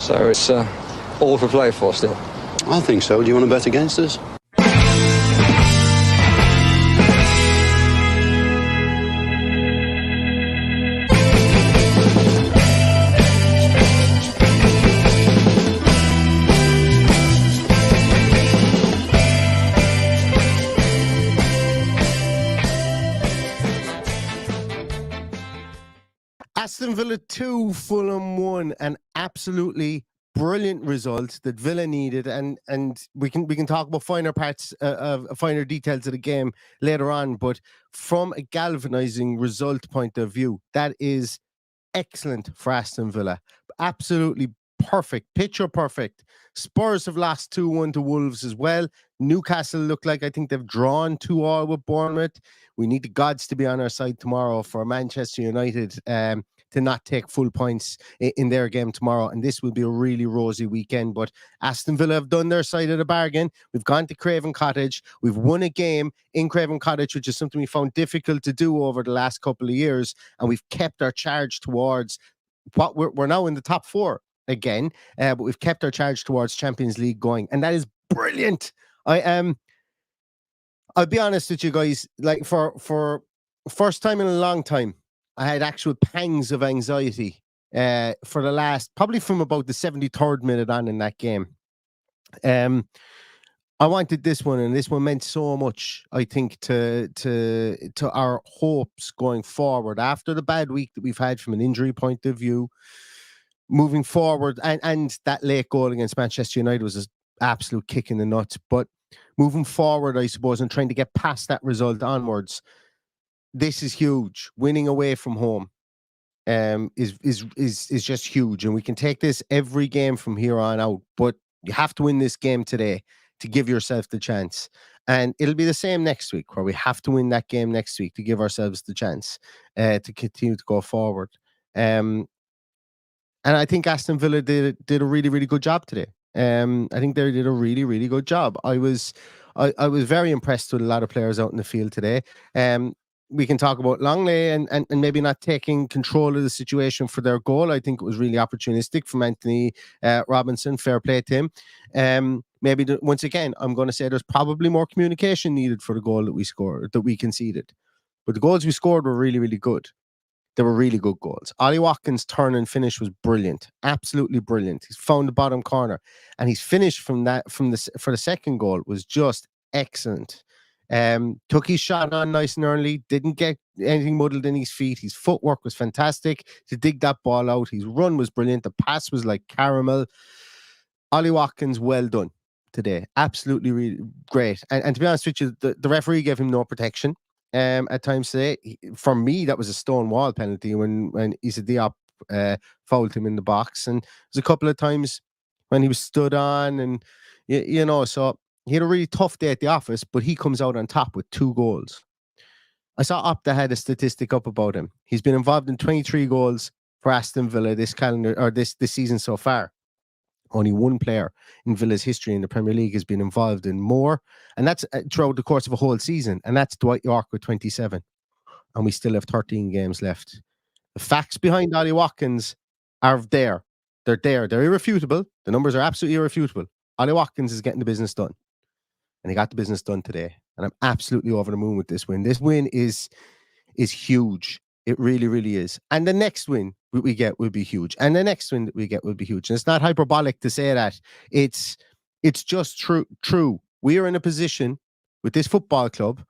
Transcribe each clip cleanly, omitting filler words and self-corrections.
So it's all for play for still. I think so. Do you want to bet against us? Aston Villa 2, Fulham 1, an absolutely brilliant result that Villa needed, and we can talk about finer parts finer details of the game later on, but from a galvanizing result point of view, that is excellent for Aston Villa. Absolutely perfect, picture perfect. Spurs have lost 2-1 to Wolves as well. Newcastle look like, I think they've drawn 2-2 with Bournemouth. We need the gods to be on our side tomorrow for Manchester United to not take full points in their game tomorrow. And this will be a really rosy weekend. But Aston Villa have done their side of the bargain. We've gone to Craven Cottage. We've won a game in Craven Cottage, which is something we found difficult to do over the last couple of years. And we've kept our charge towards what we're now in the top four again. But we've kept our charge towards Champions League going. And that is brilliant. I'll be honest with you guys, like for first time in a long time, I had actual pangs of anxiety for the last, probably from about the 73rd minute on in that game. I wanted this one, and this one meant so much, I think, to our hopes going forward after the bad week that we've had from an injury point of view. Moving forward, and that late goal against Manchester United was an absolute kick in the nuts. But moving forward, I suppose, and trying to get past that result onwards, this is huge. Winning away from home is just huge, and we can take this every game from here on out. But you have to win this game today to give yourself the chance, and it'll be the same next week, where we have to win that game next week to give ourselves the chance to continue to go forward. And I think Aston Villa did a really, really good job today. I think they did a really, really good job. I was very impressed with a lot of players out in the field today. We can talk about Longley and maybe not taking control of the situation for their goal. I think it was really opportunistic from Anthony Robinson. Fair play to him. Once again, I'm going to say there's probably more communication needed for the goal that we scored, that we conceded. But the goals we scored were really, really good. They were really good goals. Ollie Watkins' turn and finish was brilliant, absolutely brilliant. He's found the bottom corner, and his finish for the second goal was just excellent. Took his shot on nice and early, didn't get anything muddled in his feet. His footwork was fantastic to dig that ball out. His run was brilliant. The pass was like caramel. Ollie Watkins, well done today. Absolutely really great. And to be honest with you, the referee gave him no protection at times today. For me, that was a stone wall penalty when Issa Diop fouled him in the box. And there's a couple of times when he was stood on, and so he had a really tough day at the office, but he comes out on top with 2 goals. I saw Opta had a statistic up about him. He's been involved in 23 goals for Aston Villa this season so far. Only one player in Villa's history in the Premier League has been involved in more, and that's throughout the course of a whole season, and that's Dwight York with 27. And we still have 13 games left. The facts behind Ollie Watkins are there. They're there. They're irrefutable. The numbers are absolutely irrefutable. Ollie Watkins is getting the business done. And he got the business done today. And I'm absolutely over the moon with this win. This win is huge. It really, really is. And the next win we get will be huge. And the next win that we get will be huge. And it's not hyperbolic to say that. It's just true. We are in a position with this football club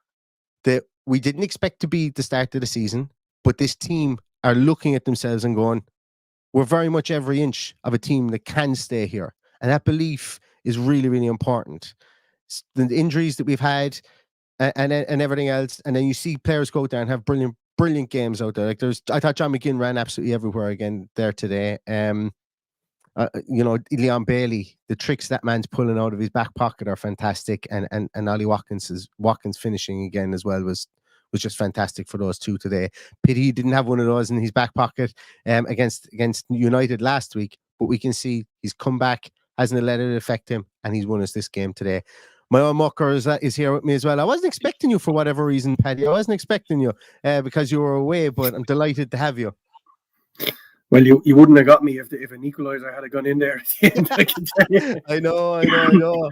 that we didn't expect to be at the start of the season. But this team are looking at themselves and going, we're very much every inch of a team that can stay here. And that belief is really, really important. The injuries that we've had and everything else, and then you see players go out there and have brilliant games out there. Like I thought John McGinn ran absolutely everywhere again there today. Leon Bailey, the tricks that man's pulling out of his back pocket are fantastic, and Ollie Watkins finishing again as well was just fantastic for those two today. Pity he didn't have one of those in his back pocket against United last week, but we can see he's come back, hasn't let it affect him, and he's won us this game today. My own mucker is here with me as well. I wasn't expecting you for whatever reason, Paddy. I wasn't expecting you because you were away, but I'm delighted to have you. Well, you wouldn't have got me if an equaliser had gone in there at the end. I can tell you. I know.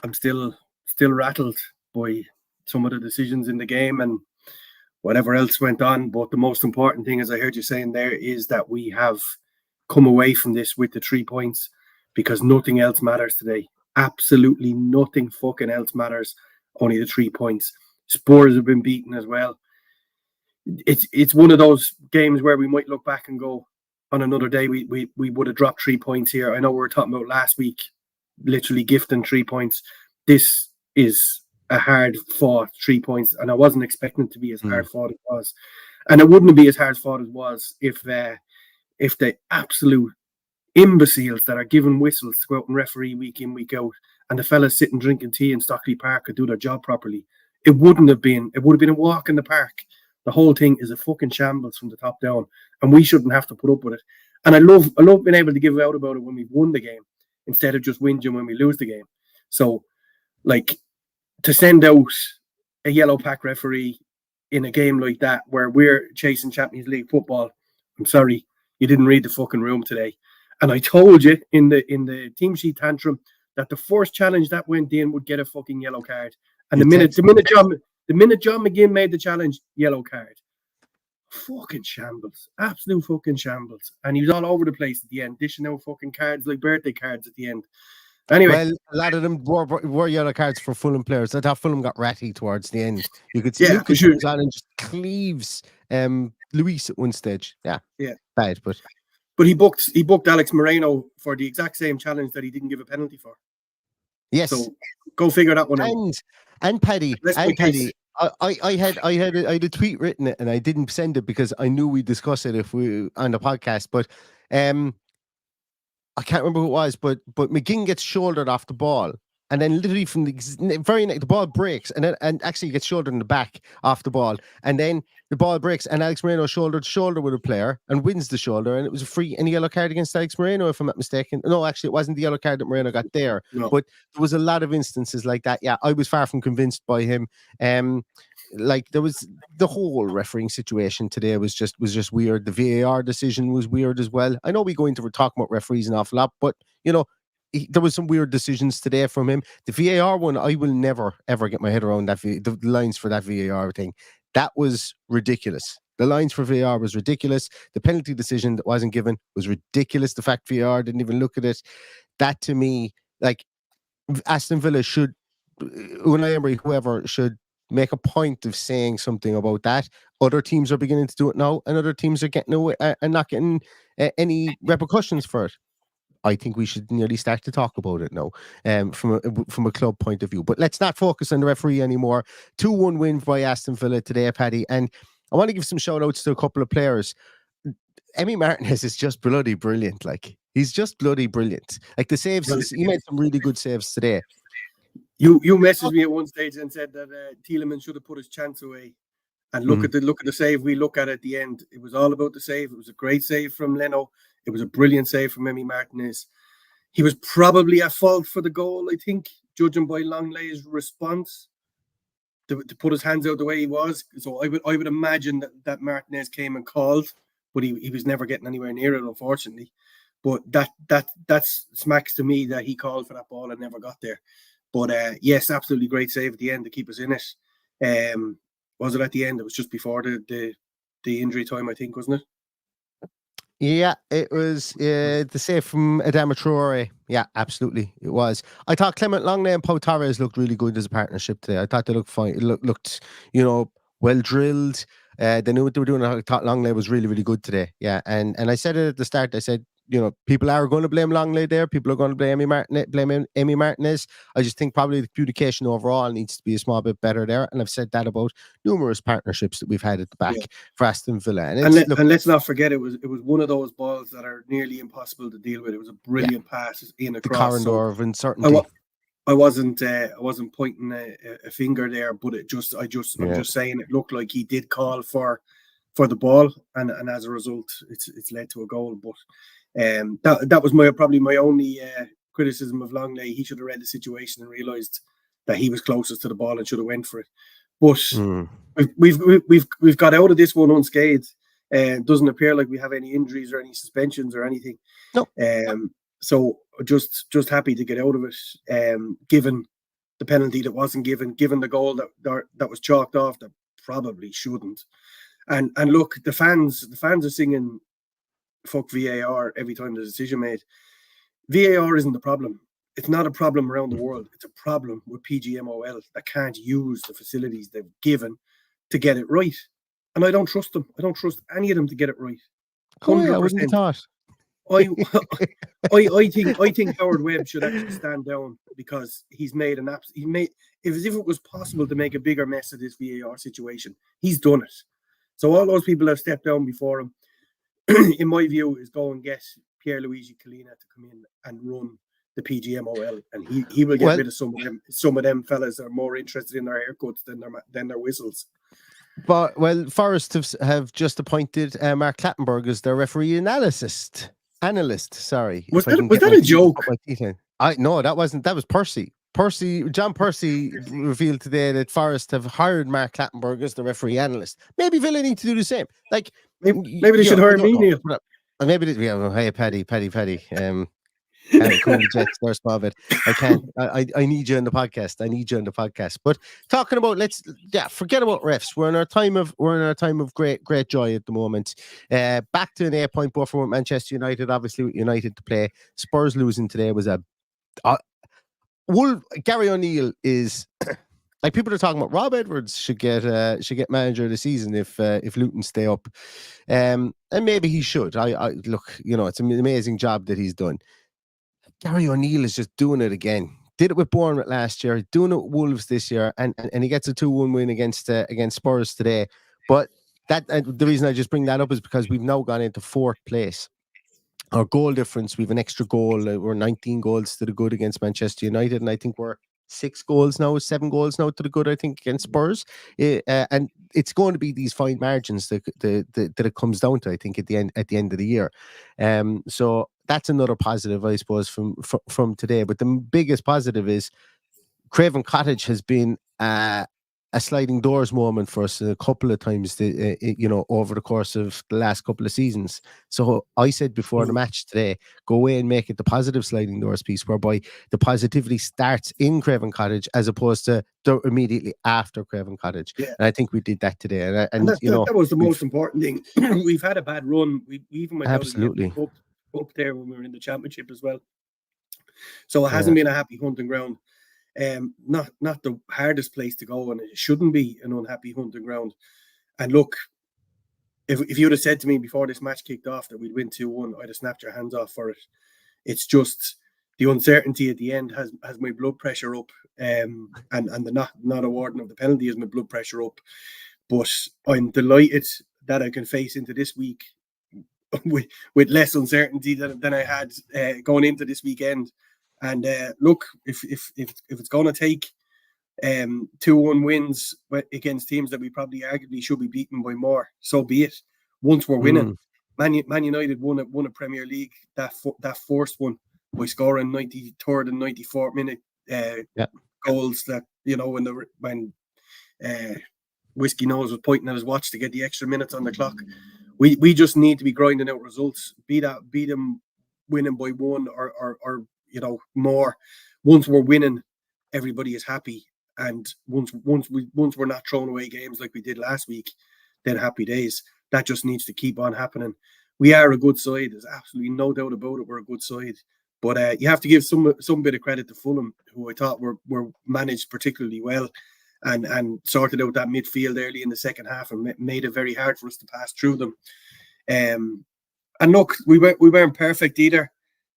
I'm still rattled by some of the decisions in the game and whatever else went on. But the most important thing, as I heard you saying there, is that we have come away from this with the 3 points, because nothing else matters today. Absolutely nothing fucking else matters. Only the 3 points. Spurs have been beaten as well. It's one of those games where we might look back and go, on another day we would have dropped 3 points here. I know we were talking about last week, literally gifting 3 points. This is a hard fought 3 points, and I wasn't expecting it to be as hard fought as it was, and it wouldn't be as hard fought as it was if the absolute imbeciles that are given whistles to go out and referee week in, week out, and the fellas sitting drinking tea in Stockley Park could do their job properly. It would have been a walk in the park. The whole thing is a fucking shambles from the top down, and we shouldn't have to put up with it. And I love being able to give out about it when we've won the game instead of just whinging when we lose the game. So, like, to send out a yellow pack referee in a game like that where we're chasing Champions League football, I'm sorry, you didn't read the fucking room today. And I told you in the team sheet tantrum that the first challenge that went in would get a fucking yellow card. And the minute John McGinn made the challenge, yellow card. Fucking shambles. Absolute fucking shambles. And he was all over the place at the end, dishing out fucking cards like birthday cards at the end. Anyway. Well, a lot of them were yellow cards for Fulham players. I thought Fulham got ratty towards the end. You could see Lucas goes on and just cleaves Luis at one stage. Yeah. Bad, but he booked Alex Moreno for the exact same challenge that he didn't give a penalty for. Yes. So go figure that one out. And Paddy, I had a tweet written it and I didn't send it because I knew we'd discuss it if we on the podcast. But I can't remember who it was, but McGinn gets shouldered off the ball, and then literally from the ball breaks, and actually gets shouldered in the back off the ball, and then the ball breaks, and Alex Moreno shoulder to shoulder with a player and wins the shoulder, and it was a free and yellow card against Alex Moreno, if I'm not mistaken. No, actually, it wasn't the yellow card that Moreno got there, but there was a lot of instances like that. Yeah, I was far from convinced by him. Like there was the whole refereeing situation today was just weird. The VAR decision was weird as well. I know we go into talking about referees an awful lot, but you know, there was some weird decisions today from him. The VAR one, I will never ever get my head around that. The lines for that VAR thing, that was ridiculous. The lines for VAR was ridiculous. The penalty decision that wasn't given was ridiculous. The fact VAR didn't even look at it, that to me, like Aston Villa should, Unai Emery, whoever should make a point of saying something about that. Other teams are beginning to do it now, and other teams are getting away and not getting any repercussions for it. I think we should nearly start to talk about it now, from a club point of view. But let's not focus on the referee anymore. 2-1 win by Aston Villa today, Paddy. And I want to give some shout outs to a couple of players. Emi Martinez is just bloody brilliant. Like, he's just bloody brilliant. Like the saves, he made some really good saves today. You messaged me at one stage and said that Tielemans should have put his chance away. And look at the save we look at the end. It was all about the save. It was a great save from Leno. It was a brilliant save from Emi Martinez. He was probably at fault for the goal, I think, judging by Lenglet's response to put his hands out the way he was. So I would imagine that Martinez came and called, but he was never getting anywhere near it, unfortunately. But that smacks to me that he called for that ball and never got there. But yes, absolutely great save at the end to keep us in it. Was it at the end? It was just before the injury time, I think, wasn't it? Yeah, it was the save from Adama Traore. Yeah, absolutely, it was. I thought Clement Longley and Pau Torres looked really good as a partnership today. I thought they looked fine. It looked, well drilled. They knew what they were doing. I thought Longley was really, really good today. Yeah, and I said it at the start. I said, people are going to blame Longley there. People are going to blame Emi Martinez. I just think probably the communication overall needs to be a small bit better there. And I've said that about numerous partnerships that we've had at the back for Aston Villa. And let's not forget, it was one of those balls that are nearly impossible to deal with. It was a brilliant pass in across. The corridor of uncertainty. I wasn't pointing a finger there, but I'm just saying it looked like he did call for the ball, and as a result, it's led to a goal. But that was probably my only criticism of Longley. He should have read the situation and realised that he was closest to the ball and should have went for it. But Mm. we've got out of this one unscathed. Doesn't appear like we have any injuries or any suspensions or anything. No. So just happy to get out of it. Given the penalty that wasn't given the goal that was chalked off that probably shouldn't. And look, the fans are singing "fuck VAR" every time there's a decision made. VAR isn't the problem. It's not a problem around the world. It's a problem with PGMOL that can't use the facilities they've given to get it right. And I don't trust them. I don't trust any of them to get it right. Oh, yeah, I wouldn't have thought. I think Howard Webb should actually stand down because he's made as if it was possible to make a bigger mess of this VAR situation. He's done it. So all those people have stepped down before him, in my view, is go and get Pierluigi Collina to come in and run the PGMOL, and he will get rid of some of them. Some of them fellas are more interested in their haircuts than their whistles. But Forest have just appointed Mark Clattenburg as their referee analyst. Sorry, was that a joke? No, that wasn't. That was Percy. John Percy revealed today that Forest have hired Mark Clattenburg as the referee analyst. Maybe Villa need to do the same. Like maybe they should hire me, Neil. Maybe hey, Paddy. Cool Jets, first of it. I can't. I need you on the podcast. But talking about forget about refs. We're in our time of great joy at the moment. Back to an 8-point buffer with Manchester United. Obviously, with United to play. Spurs losing today was Gary O'Neill is like, people are talking about Rob Edwards should get manager of the season if Luton stay up, and maybe he should. I look, it's an amazing job that he's done. Gary O'Neill is just doing it again. Did it with Bournemouth last year, doing it with Wolves this year, and he gets a 2-1 win against Spurs today. But the reason I just bring that up is because we've now gone into 4th place. Our goal difference, we have an extra goal. We're 19 goals to the good against Manchester United, and I think we're 7 goals now to the good, I think, against Spurs. And it's going to be these fine margins that it comes down to, I think, at the end of the year. So that's another positive, I suppose, from today. But the biggest positive is Craven Cottage has been a sliding doors moment for us a couple of times, over the course of the last couple of seasons. So I said before the match today, go away and make it the positive sliding doors piece, whereby the positivity starts in Craven Cottage as opposed to immediately after Craven Cottage. Yeah. And I think we did that today. And that was the most important thing. We've had a bad run. We even went absolutely up there when we were in the championship as well. So it hasn't been a happy hunting ground. Not the hardest place to go, and it shouldn't be an unhappy hunting ground. And look, if you would have said to me before this match kicked off that we'd win 2-1, I'd have snapped your hands off for it. It's just the uncertainty at the end has my blood pressure up, and the not awarding of the penalty has my blood pressure up. But I'm delighted that I can face into this week with less uncertainty than I had going into this weekend. And look, if it's going to take 2-1 wins against teams that we probably arguably should be beaten by more, so be it. Once we're winning, Man United won a Premier League, that first one, by scoring 93rd and 94th minute goals. That when Whiskey Nose was pointing at his watch to get the extra minutes on the clock. We just need to be grinding out results. Beat them winning by 1 or more. Once we're winning, everybody is happy, and once we're not throwing away games like we did last week, then happy days. That just needs to keep on happening. We are a good side. There's absolutely no doubt about it. We're a good side, but you have to give some bit of credit to Fulham, who I thought were managed particularly well, and sorted out that midfield early in the second half and made it very hard for us to pass through them. And look, we weren't perfect either.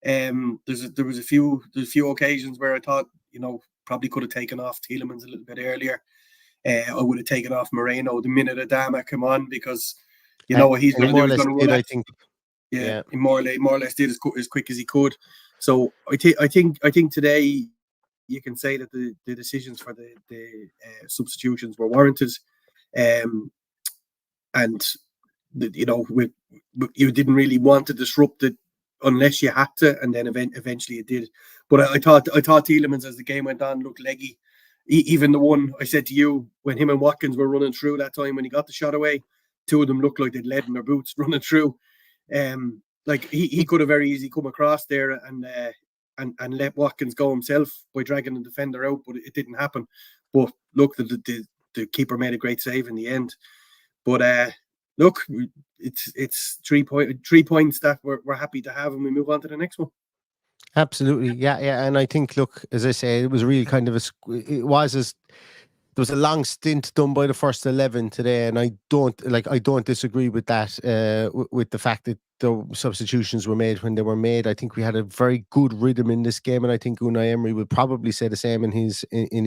There was a few occasions where I thought, probably could have taken off Tielemans a little bit earlier. I would have taken off Moreno the minute Adama come on, because he's going to run. I think, he more or less did as quick as he could. So I think today you can say that the decisions for the substitutions were warranted, and you didn't really want to disrupt it unless you had to, and then eventually it did. But I thought Tielemans, as the game went on, looked leggy. even the one I said to you when him and Watkins were running through that time when he got the shot away, two of them looked like they'd lead in their boots running through. Like he could have very easily come across there and let Watkins go himself by dragging the defender out, but it didn't happen. But look, the keeper made a great save in the end. But look, it's 3 points that we're happy to have, and we move on to the next one. Absolutely, yeah. And I think, look, as I say, it was really kind of there was a long stint done by the first 11 today, and I don't disagree with that. With the fact that the substitutions were made when they were made, I think we had a very good rhythm in this game, and I think Unai Emery would probably say the same in his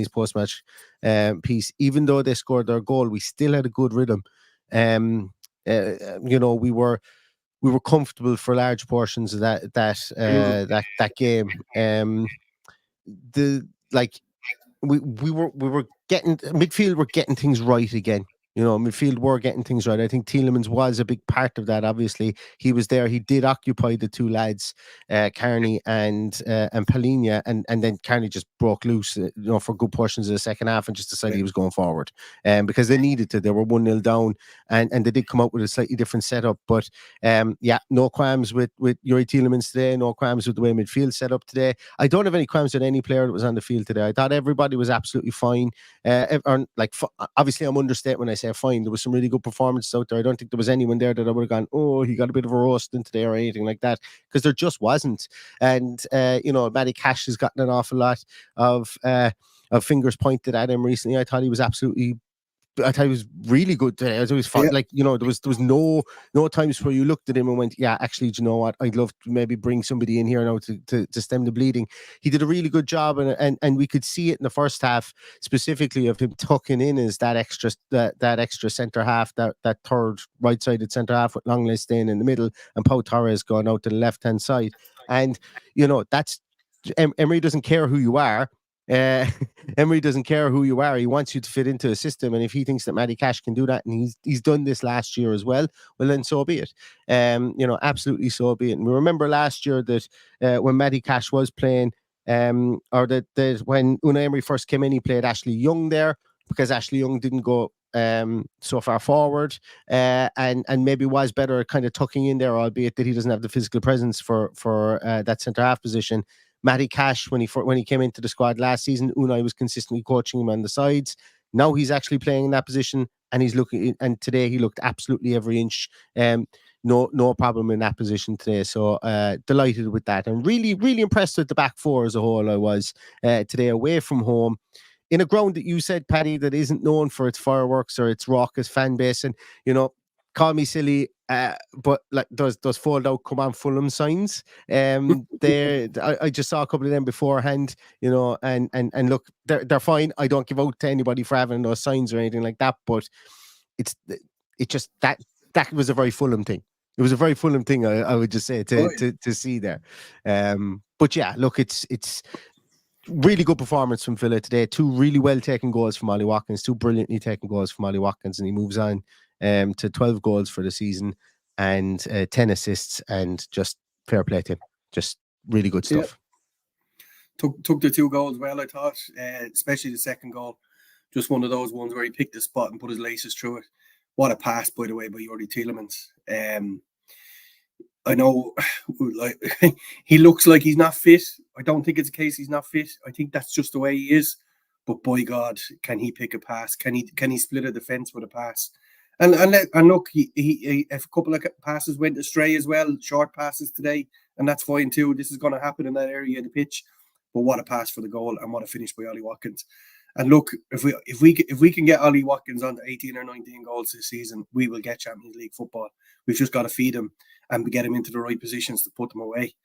post-match piece. Even though they scored their goal, we still had a good rhythm. We were comfortable for large portions of that game. We were getting midfield. We're getting things right again. Midfield were getting things right. I think Tielemans was a big part of that. Obviously, he was there. He did occupy the two lads, Carney and Palhinha, and then Carney just broke loose, for good portions of the second half, and just decided he was going forward, because they needed to. They were 1-0 down, and they did come out with a slightly different setup. But no qualms with Youri Tielemans today. No qualms with the way midfield set up today. I don't have any qualms with any player that was on the field today. I thought everybody was absolutely fine. Obviously, I'm understating when I say fine. There was some really good performances out there. I don't think there was anyone there that I would have gone, oh, he got a bit of a roasting today or anything like that, because there just wasn't. And Matty Cash has gotten an awful lot of fingers pointed at him recently. I thought he was really good today. I was always fun. There was no times where you looked at him and went, yeah, actually, do you know what? I'd love to maybe bring somebody in here now to stem the bleeding. He did a really good job, and we could see it in the first half, specifically of him tucking in as that extra centre half, that third right-sided centre half with Longley staying in the middle and Pau Torres going out to the left-hand side. And that's Emery doesn't care who you are. Emery doesn't care who you are. He wants you to fit into a system, and if he thinks that Matty Cash can do that, and he's done this last year as well then so be it. Absolutely so be it. And we remember last year that when Matty Cash was playing, or that when Unai Emery first came in, he played Ashley Young there, because Ashley Young didn't go so far forward, and maybe was better at kind of tucking in there, albeit that he doesn't have the physical presence for that centre half position. Matty Cash, when he came into the squad last season, Unai was consistently coaching him on the sides. Now he's actually playing in that position, and and today he looked absolutely every inch. No problem in that position today. So delighted with that, and really, really impressed with the back four as a whole. I was today, away from home, in a ground that you said, Paddy, that isn't known for its fireworks or its raucous fan base. And call me silly, but like does fold out come on Fulham signs. I just saw a couple of them beforehand, and look, they're fine. I don't give out to anybody for having those signs or anything like that, but it just that was a very Fulham thing. It was a very Fulham thing, I would just say, to see there. But yeah, look, it's really good performance from Villa today. Two really well taken goals from Ollie Watkins, two brilliantly taken goals from Ollie Watkins, and he moves on to 12 goals for the season and 10 assists, and just fair play to him. Just really good stuff. Yeah. Took the 2 goals well, I thought, especially the second goal. Just one of those ones where he picked the spot and put his laces through it. What a pass, by the way, by Youri Tielemans. I know, he looks like he's not fit. I don't think it's a case he's not fit. I think that's just the way he is. But by God, can he pick a pass? Can he split a defence with a pass? And look, he a couple of passes went astray as well, short passes today, and that's fine too. This is going to happen in that area of the pitch. But what a pass for the goal, and what a finish by Ollie Watkins. And look, if we can get Ollie Watkins on to 18 or 19 goals this season, we will get Champions League football. We've just got to feed him and get him into the right positions to put them away.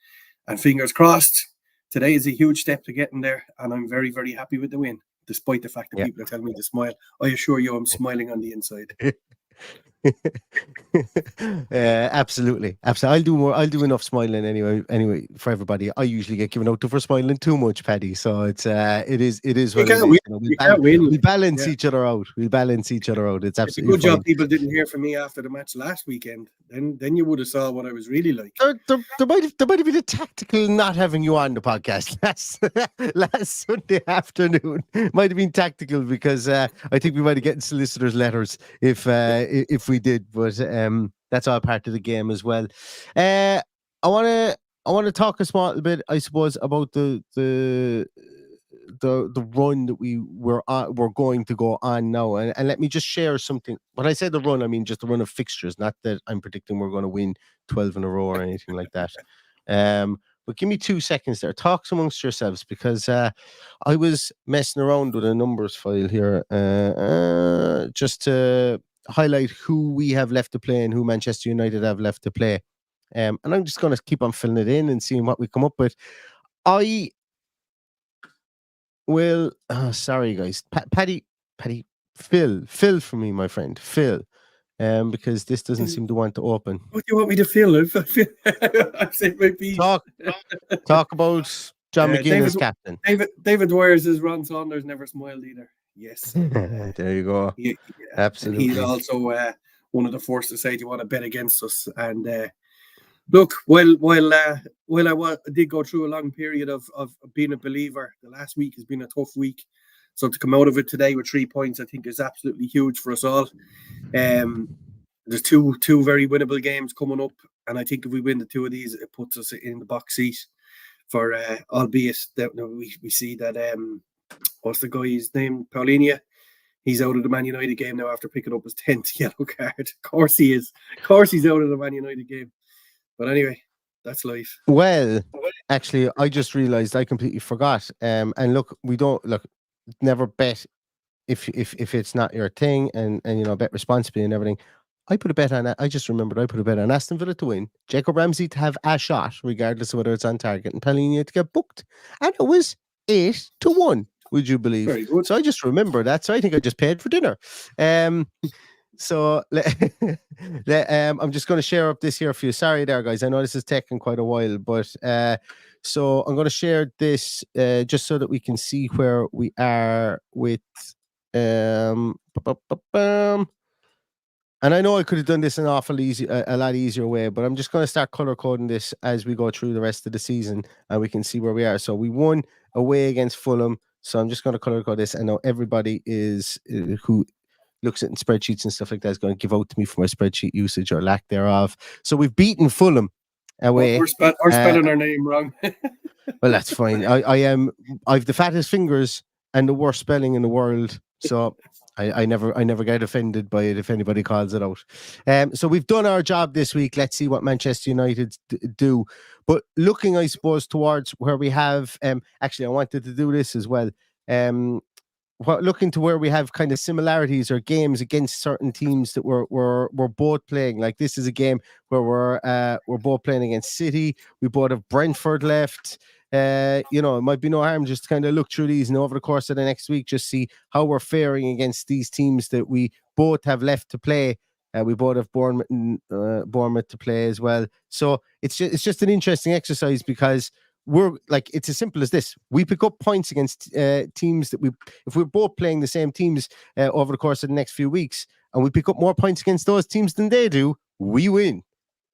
And fingers crossed, today is a huge step to getting there, and I'm very, very happy with the win, despite the fact that people are telling me to smile. I assure you I'm smiling on the inside. Absolutely. I'll do enough smiling anyway for everybody. I usually get given out to for smiling too much, Paddy. So it is You what it can't is. win. You know, You can't win. we balance Yeah. each other out. It's It's a absolutely good job fine. people didn't hear from me after the match last weekend. Then you would have saw what I was really like. There might have been a tactical not having you on the podcast last Sunday afternoon. Might have been tactical because I think we might have gotten solicitors' letters if we did, but that's all part of the game as well. I want to talk a small bit, I suppose, about the run that we're going to go on now, and let me just share something. When I say the run, I mean just the run of fixtures, not that I'm predicting we're going to win 12 in a row or anything like that. But give me 2 seconds there. Talk amongst yourselves because I was messing around with a numbers file here just to highlight who we have left to play and who Manchester United have left to play. And I'm just going to keep on filling it in and seeing what we come up with. Sorry guys, Paddy, Phil for me, my friend, Phil. Because this doesn't seem to want to open. What do you want me to feel? I've said my piece. Talk about John McGinn as captain. David Dwyer says Ron Saunders never smiled either. Yes. There you go. Absolutely. He's also one of the first to say, do you want to bet against us? And look, while I did go through a long period of being a believer, the last week has been a tough week. So to come out of it today with 3 points, I think is absolutely huge for us all. There's two very winnable games coming up, and I think if we win the two of these, it puts us in the box seat for albeit that we see that what's the guy's name? Paulinho. He's out of the Man United game now after picking up his 10th yellow card. Of course he is. Of course he's out of the Man United game. But anyway, that's life. Well, actually, I just realised I completely forgot. And look, never bet if it's not your thing, and bet responsibly and everything. I put a bet on that. I just remembered I put a bet on Aston Villa to win, Jacob Ramsey to have a shot, regardless of whether it's on target, and Paulinho to get booked. And it was 8-1. Would you believe? Very good. So I just remember that. So I think I just paid for dinner. So I'm just going to share up this here for you. Sorry there, guys. I know this is taking quite a while, but so I'm going to share this just so that we can see where we are with and I know I could have done this a lot easier way, but I'm just going to start color coding this as we go through the rest of the season, and we can see where we are. So we won away against Fulham. So I'm just going to color code this. I know everybody is who looks at spreadsheets and stuff like that is going to give out to me for my spreadsheet usage or lack thereof. So we've beaten Fulham away. We're spelling our name wrong. Well, that's fine. I've the fattest fingers and the worst spelling in the world. So I never get offended by it if anybody calls it out. So we've done our job this week. Let's see what Manchester United do. But looking, I suppose, towards where we have actually I wanted to do this as well. Looking to where we have kind of similarities or games against certain teams that we're both playing. Like this is a game where we're both playing against City. We both have Brentford left. It might be no harm just to kind of look through these and over the course of the next week, just see how we're faring against these teams that we both have left to play. We both have Bournemouth to play as well. So it's just an interesting exercise because we're like, it's as simple as this. We pick up points against teams that if we're both playing the same teams over the course of the next few weeks, and we pick up more points against those teams than they do, we win.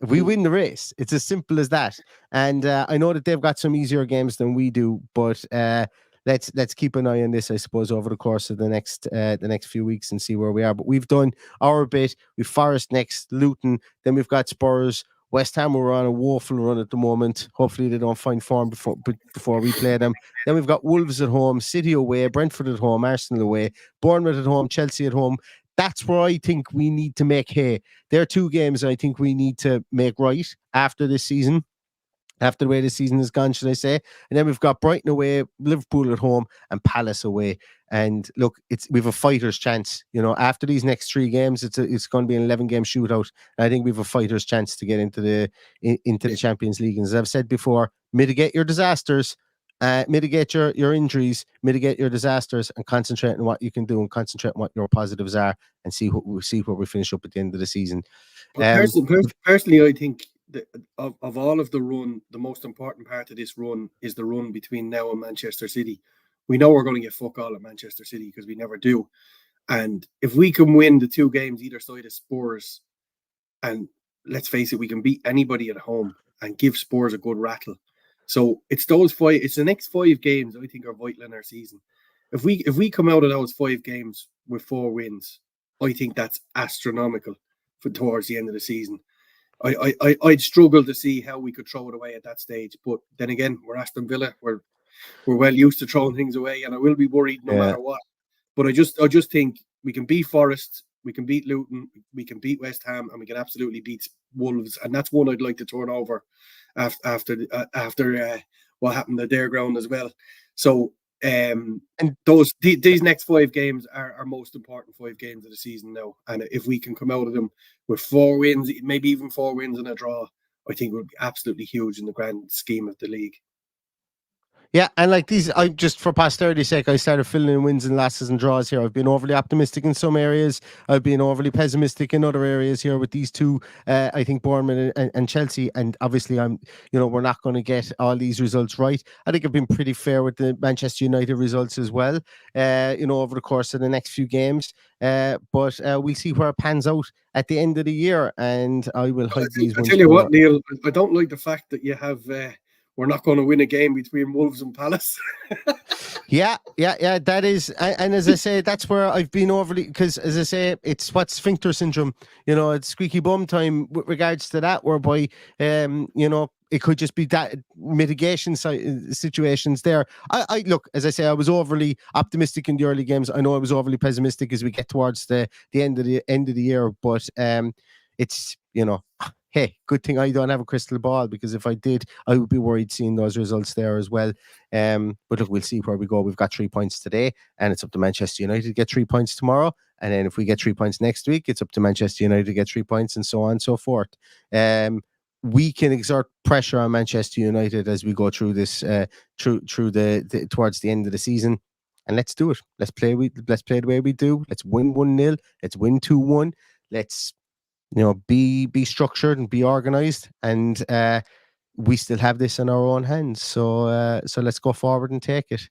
We win the race. It's as simple as that. And I know that they've got some easier games than we do, but let's keep an eye on this, I suppose, over the course of the next few weeks and see where we are. But we've done our bit. We've Forest next, Luton, then we've got Spurs. West Ham were on a woeful run at the moment. Hopefully they don't find form before we play them. Then we've got Wolves at home, City away, Brentford at home, Arsenal away, Bournemouth at home, Chelsea at home. That's where I think we need to make hay. There are two games I think we need to make right after this season, after the way the season has gone, should I say. And then we've got Brighton away, Liverpool at home, and Palace away. And look, we've a fighter's chance. After these next 3 games, it's going to be an 11-game shootout. And I think we've a fighter's chance to get into the Champions League. And as I've said before, mitigate your disasters. mitigate your injuries, mitigate your disasters, and concentrate on what you can do and concentrate on what your positives are, and see where we finish up at the end of the season. Personally, I think that of all of the run, the most important part of this run is the run between now and Manchester City. We know we're going to get fuck all at Manchester City because we never do. And if we can win the 2 games either side of Spurs, and let's face it, we can beat anybody at home and give Spurs a good rattle. So it's those 5. It's the next 5 games I think are vital in our season. If we come out of those 5 games with 4 wins, I think that's astronomical for towards the end of the season. I'd struggle to see how we could throw it away at that stage. But then again, we're Aston Villa. We're well used to throwing things away, and I will be worried no matter what. But I just think we can beat Forest, we can beat Luton, we can beat West Ham, and we can absolutely beat Wolves. And that's one I'd like to turn over after what happened at their ground as well. So and these next 5 games are our most important 5 games of the season now. And if we can come out of them with 4 wins, maybe even 4 wins and a draw, I think it would be absolutely huge in the grand scheme of the league. Yeah, and like these, I just for posterity's sake, I started filling in wins and losses and draws here. I've been overly optimistic in some areas. I've been overly pessimistic in other areas here with these 2. I think Bournemouth and Chelsea, and obviously we're not going to get all these results right. I think I've been pretty fair with the Manchester United results as well. Over the course of the next few games, but we'll see where it pans out at the end of the year, and I will hide these. I tell you what, Neil, I don't like the fact that you have. We're not going to win a game between Wolves and Palace. Yeah. That is, and as I say, that's where I've been overly, because as I say, it's what sphincter syndrome. It's squeaky bum time with regards to that. Whereby, it could just be that mitigation situations there. I look, as I say, I was overly optimistic in the early games. I know I was overly pessimistic as we get towards the end of the year, but it's hey, good thing I don't have a crystal ball, because if I did, I would be worried seeing those results there as well. But look, we'll see where we go. We've got 3 points today, and it's up to Manchester United to get 3 points tomorrow. And then if we get 3 points next week, it's up to Manchester United to get 3 points, and so on and so forth. We can exert pressure on Manchester United as we go through this, through the towards the end of the season. And let's do it. Let's play the way we do. Let's win 1-0. Let's win 2-1. Let's be structured and be organized, and we still have this in our own hands. So let's go forward and take it.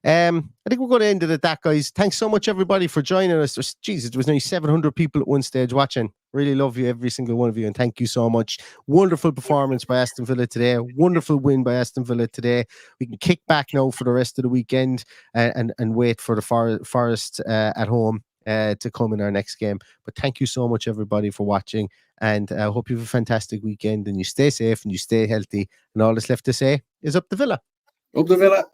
I think we're going to end it at that, guys. Thanks so much, everybody, for joining us. There was nearly 700 people at one stage watching. Really love you, every single one of you, and thank you so much. Wonderful performance by Aston Villa today. Wonderful win by Aston Villa today. We can kick back now for the rest of the weekend and wait for the Forest at home to come in our next game. But thank you so much, everybody, for watching, and I hope you have a fantastic weekend, and you stay safe and you stay healthy, and all that's left to say is up the Villa. Up the Villa.